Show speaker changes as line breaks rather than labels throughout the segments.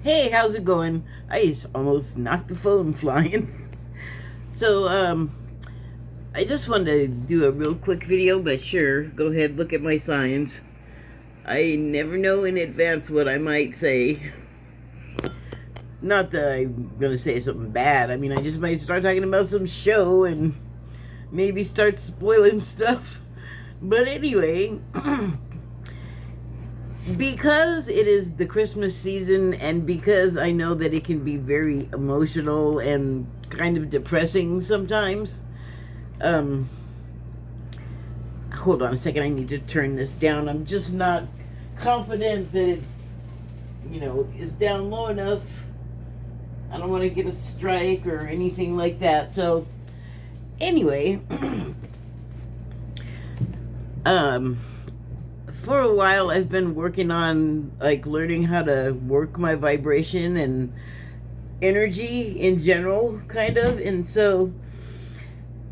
Hey, how's it going? I just almost knocked the phone flying. So, I just wanted to do a real quick video, but sure, go ahead, look at my signs. I never know in advance what I might say. Not that I'm gonna say something bad. I mean, I just might start talking about some show and maybe start spoiling stuff. But anyway, because it is the Christmas season and because I know that it can be very emotional and kind of depressing sometimes, hold on a second, I need to turn this down. I'm just not confident that it, is down low enough. I don't want to get a strike or anything like that. So, anyway, for a while I've been working on learning how to work my vibration and energy in general, kind of. And so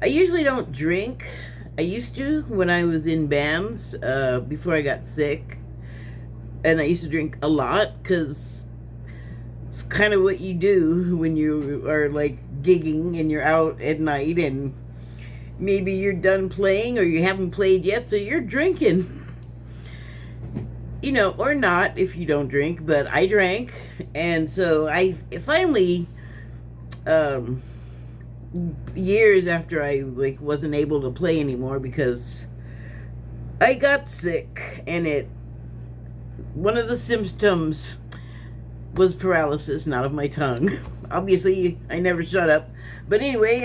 I usually don't drink. I used to when I was in bands, before I got sick, and I used to drink a lot because it's kind of what you do when you are gigging and you're out at night and maybe you're done playing or you haven't played yet, so you're drinking. Or not if you don't drink, but I drank. And so I finally, years after I wasn't able to play anymore because I got sick, and one of the symptoms was paralysis, not of my tongue. Obviously, I never shut up. But anyway,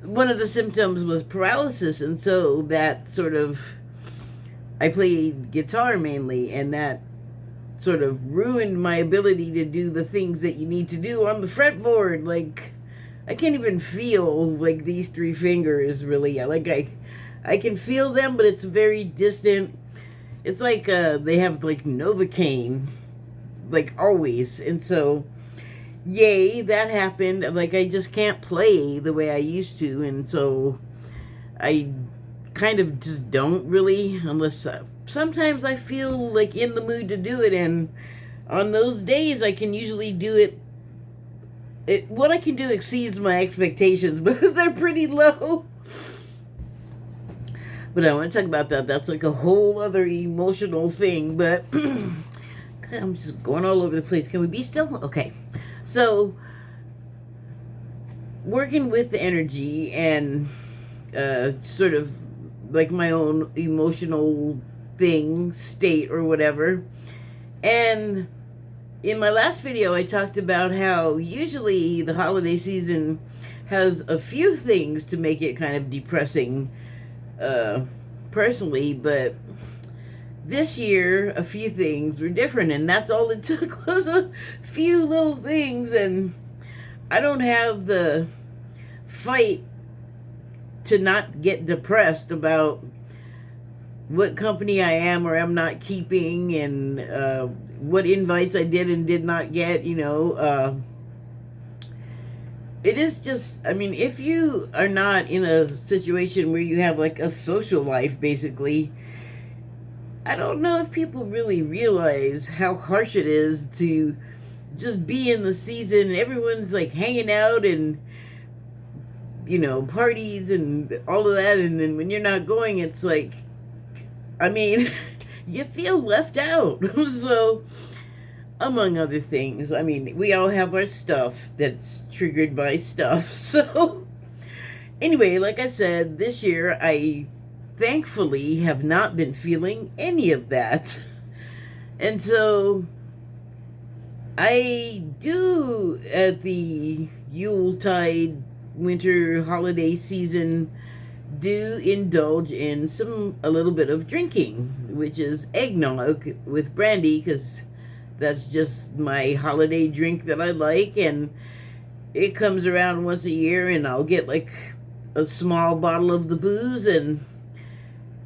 one of the symptoms was paralysis, and so that sort of, I played guitar mainly, and that sort of ruined my ability to do the things that you need to do on the fretboard. I can't even feel these three fingers really. I can feel them, but it's very distant. It's they have Novocaine, always. And so, yay, that happened. I just can't play the way I used to, and so I kind of just don't really, unless sometimes I feel in the mood to do it, and on those days I can usually do it. What I can do exceeds my expectations, but they're pretty low. But I want to talk about that. That's a whole other emotional thing, but I'm just going all over the place. Can we be still? Okay. So, working with the energy and sort of my own emotional state or whatever. And in my last video, I talked about how usually the holiday season has a few things to make it kind of depressing, personally, but this year a few things were different, and that's all it took was a few little things. And I don't have the fight to not get depressed about what company I am or am not keeping, and what invites I did and did not get. It is just, if you are not in a situation where you have a social life, basically, I don't know if people really realize how harsh it is to just be in the season. Everyone's hanging out and parties and all of that, and then when you're not going, it's you feel left out. So, among other things, we all have our stuff that's triggered by stuff. So, anyway, like I said, this year I thankfully have not been feeling any of that. And so I do, at the Yuletide winter holiday season, do indulge in a little bit of drinking, which is eggnog with brandy, because that's just my holiday drink that I like. And it comes around once a year, and I'll get a small bottle of the booze, and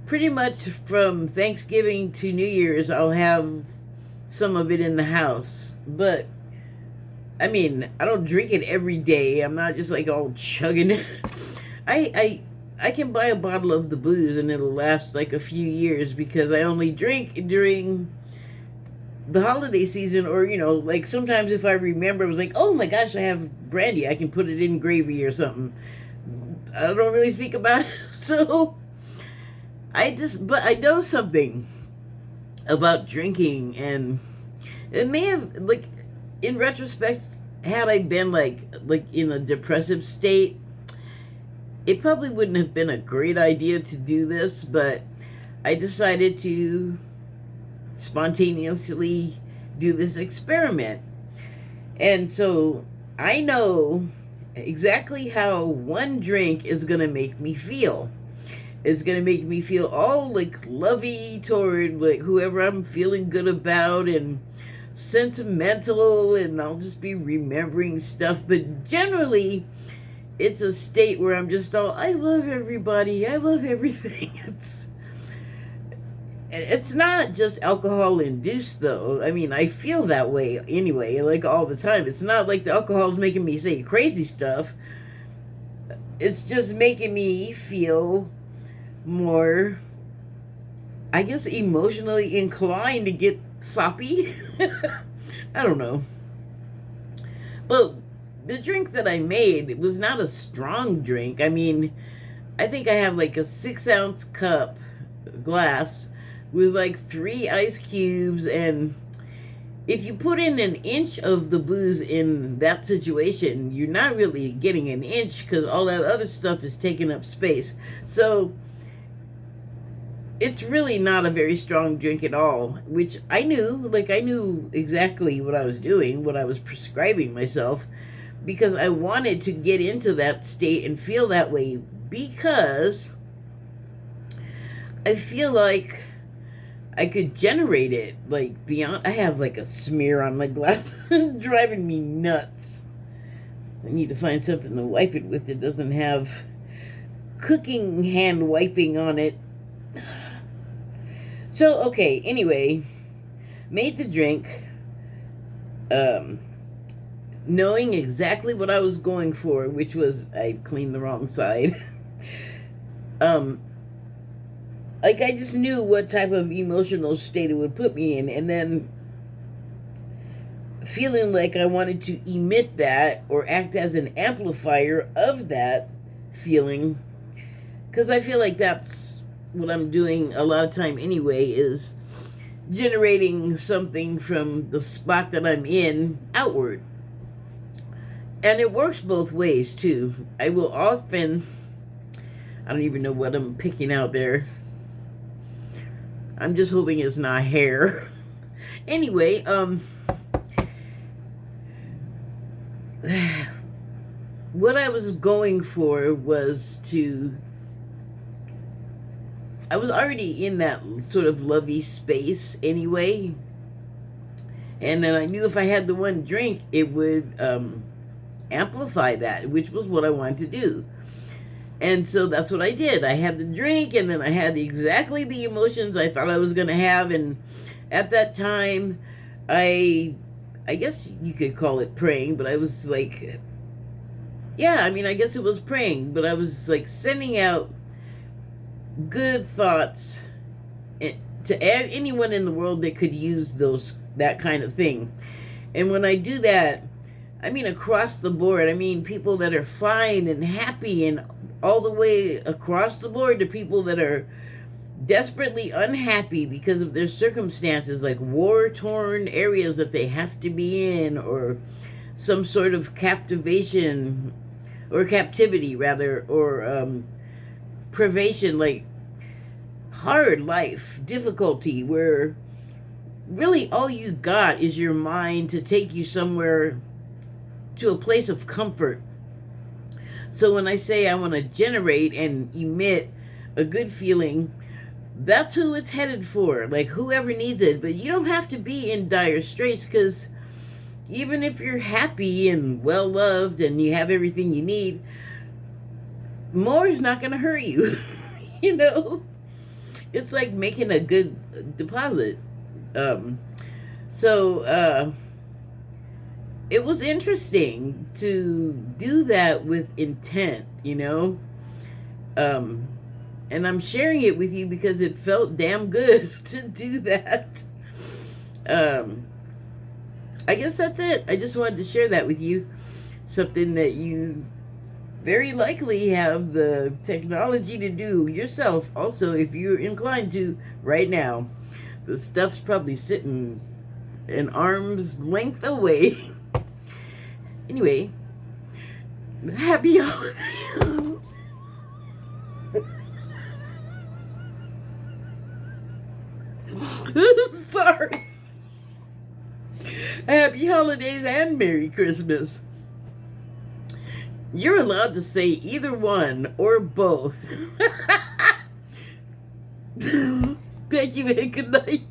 pretty much from Thanksgiving to New Year's I'll have some of it in the house. But I don't drink it every day. I'm not just all chugging it. I can buy a bottle of the booze and it'll last a few years, because I only drink during the holiday season, or like sometimes if I remember, I was like, oh my gosh, I have brandy, I can put it in gravy or something. I don't really think about it. So but I know something about drinking, and it may have, like, in retrospect, had I been like in a depressive state, it probably wouldn't have been a great idea to do this, but I decided to spontaneously do this experiment. And so I know exactly how one drink is going to make me feel. It's going to make me feel all like lovey toward like whoever I'm feeling good about, and sentimental, and I'll just be remembering stuff. But generally, it's a state where I'm just all, I love everybody, I love everything. It's not just alcohol induced, though. I mean, I feel that way anyway, like all the time. It's not like the alcohol's making me say crazy stuff. It's just making me feel more, I guess, emotionally inclined to get soppy. I don't know. But the drink that I made, it was not a strong drink. I mean, I think I have like a 6-ounce cup glass with like 3 ice cubes, and if you put in an inch of the booze in that situation, you're not really getting an inch because all that other stuff is taking up space. So it's really not a very strong drink at all, which I knew. Like, I knew exactly what I was doing, what I was prescribing myself, because I wanted to get into that state and feel that way, because I feel like I could generate it, like, beyond. I have like a smear on my glass driving me nuts. I need to find something to wipe it with that doesn't have cooking hand wiping on it. So, okay, anyway, made the drink, knowing exactly what I was going for, which was I cleaned the wrong side. Like, I just knew what type of emotional state it would put me in, and then feeling like I wanted to emit that or act as an amplifier of that feeling, because I feel like that's what I'm doing a lot of time anyway, is generating something from the spot that I'm in outward. And it works both ways too. I will often, I don't even know what I'm picking out there. I'm just hoping it's not hair. Anyway, what I was going for was I was already in that sort of lovey space anyway. And then I knew if I had the one drink, it would amplify that, which was what I wanted to do. And so that's what I did. I had the drink, and then I had exactly the emotions I thought I was going to have. And at that time, I guess you could call it praying, but I was like, yeah, I mean, I guess it was praying, but I was like sending out good thoughts to anyone in the world that could use that kind of thing. And when I do that, I mean across the board. I mean people that are fine and happy, and all the way across the board to people that are desperately unhappy because of their circumstances, like war-torn areas that they have to be in, or some sort of captivity rather, or privation, like hard life, difficulty, where really all you got is your mind to take you somewhere, to a place of comfort. So when I say I want to generate and emit a good feeling, that's who it's headed for, like whoever needs it. But you don't have to be in dire straits, because even if you're happy and well loved and you have everything you need, more is not going to hurt you. You know, it's like making a good deposit. So it was interesting to do that with intent, you know. And I'm sharing it with you because it felt damn good to do that. I guess that's it. I just wanted to share that with you. Something that you very likely have the technology to do yourself. Also, if you're inclined to right now, the stuff's probably sitting an arm's length away. Anyway, happy holidays. Sorry. Happy holidays and Merry Christmas. You're allowed to say either one or both. Thank you and good night.